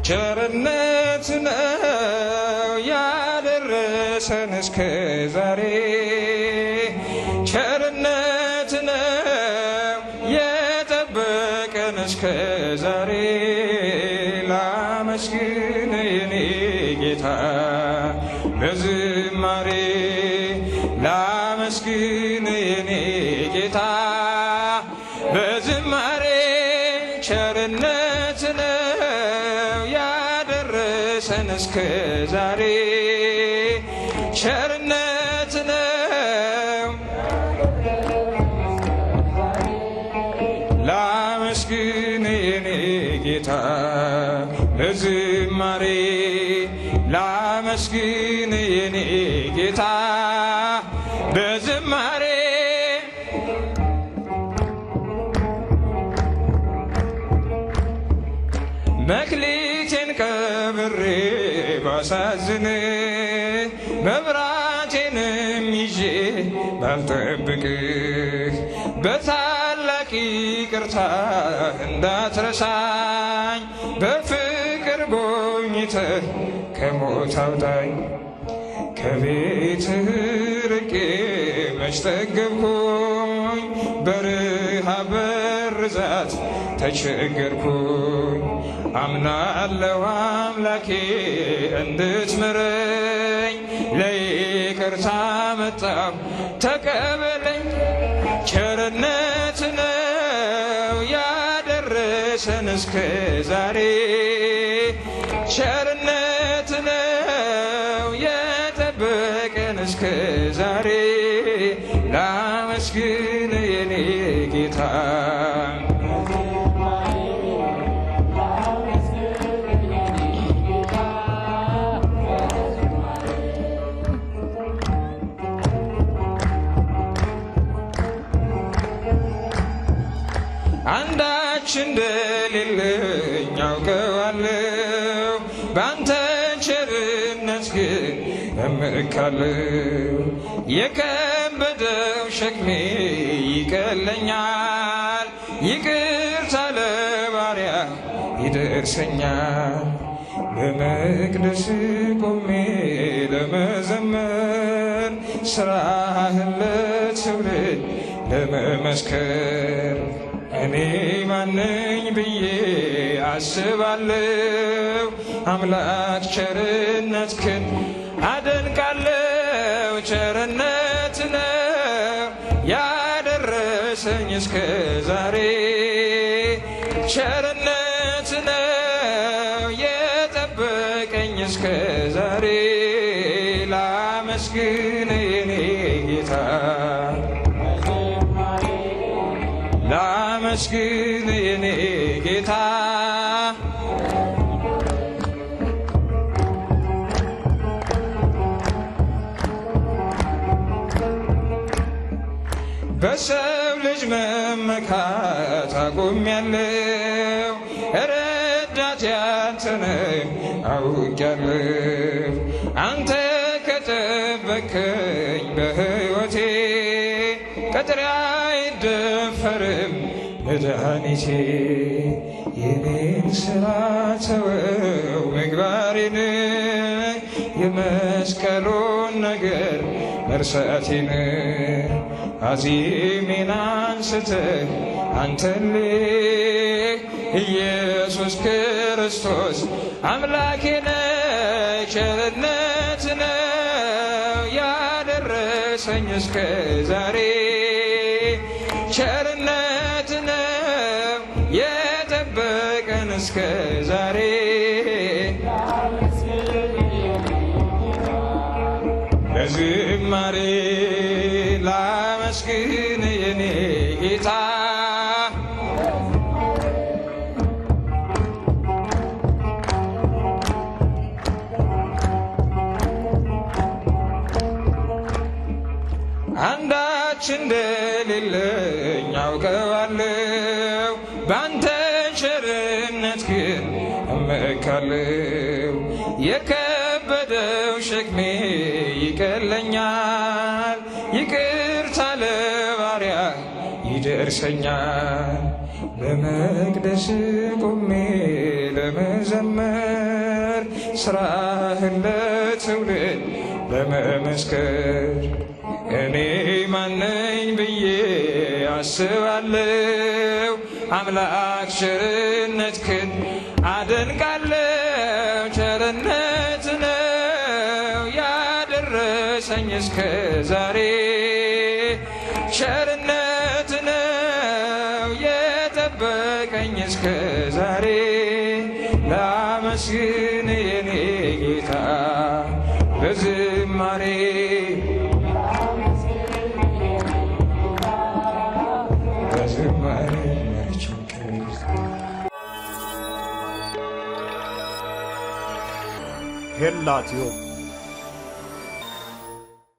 ቸርነት ነው ያደረሰን እስከ ዛሬ ቸርነት ነው የጠበቀን እስከ ዛሬ ላመስግን የኔ ጌታ በዝማሬ ላመስግን የኔ ጌታ በዝማሬ ቸርነት ነው ያደረሰን እስከ ዛሬ ቸርነት ነው ላመስግን የኔ ጌታ በዝማሬ ላመስግን የኔ ጌታ በዝማሬ መክሊቴን ቀብሬ ባሳዝን መብራቴንም ይዤ ባልጠብቅህ በታላቅ ይቅርታ እንዳትረሳኝ በፍቅር ጎብኝተህ ከሞት አውጣኝ ከቤትህ ርቄ መች ጠገብኩኝ በረሃብ በርዛት ተቸገርኩኝ አምናለሁ አምላኬ እንድትምረኝ ለይቅርታ መጣሁ ተቀበለኝ ቸርነት ነው ያደረሰን እስከ ዛሬ ቸርነት ነው የጠበቀን እስከ ዛሬ ላመስግን የኔ ጌታ አንዳች እንደሌለኝ አውቀዋለሁ ባንተ ቸርነት ግን እመካለሁ የከበደው ሸክሜ ይቀለኛል ይቅርታ ለባሪያ ይደርሰኛል በመቅደስ ቆሜ ለመዘመር ስራህን ለትውልድ ለመመስከር እኔ ማነኝ ብዬ አስባለሁ አምላክ ቸርነትህን አደንቃለሁ ቸርነት ነው ያደረሰኝ እስከ ዛሬ ቸርነት ነው የጠበቀኝ እስከ ዛሬ ላመስግን የኔ ጌታ ላመስግን የኔ ጌታ በሰው ልጅ መመካት አቁሜያለሁ ረዳቴ አንተ ነህ አውቄያለሁ አንተ ከጠበቅከኝ በሕይወቴ ቅጥሬ አይደፈርም መድኃኒቴ የኔን ሥራ ተወው ምግባሬን የመስቀሉን ነገር መርሳቴን አዚሜን አንስተህ አንተልህ ኢየሱስ ክርስቶስ አምላኬ ነህ ቸርነት ነው ያደረሰኝ እስከ ዛሬ ቸርነት ነው የጠበቀን እስከ ዛሬ በዝማሬ ላመስግን የኔ ጌታ አንዳች እንደሌለኝ አውቀዋለሁ ባንተ ቸርነት ግን እመካለሁ የከበደው ሸክሜ ይቀለኛል ይቅርታ ለባሪያ ይደርሰኛል በመቅደስ ቆሜ ለመዘመር ለመዘመር ስራህን ለትውልድ ለመመስከር እኔ ማነኝ ብዬ አስባለሁ። አምላክ ቸርነትህን አደንቃለሁ። ቸርነት ነው ያደረሰኝ እስከ ዛሬ፣ ቸርነት ነው የጠበቀኝ እስከ ዛሬ። ላመስግን የኔ ጌታ በዝማሬ ሄላትዮ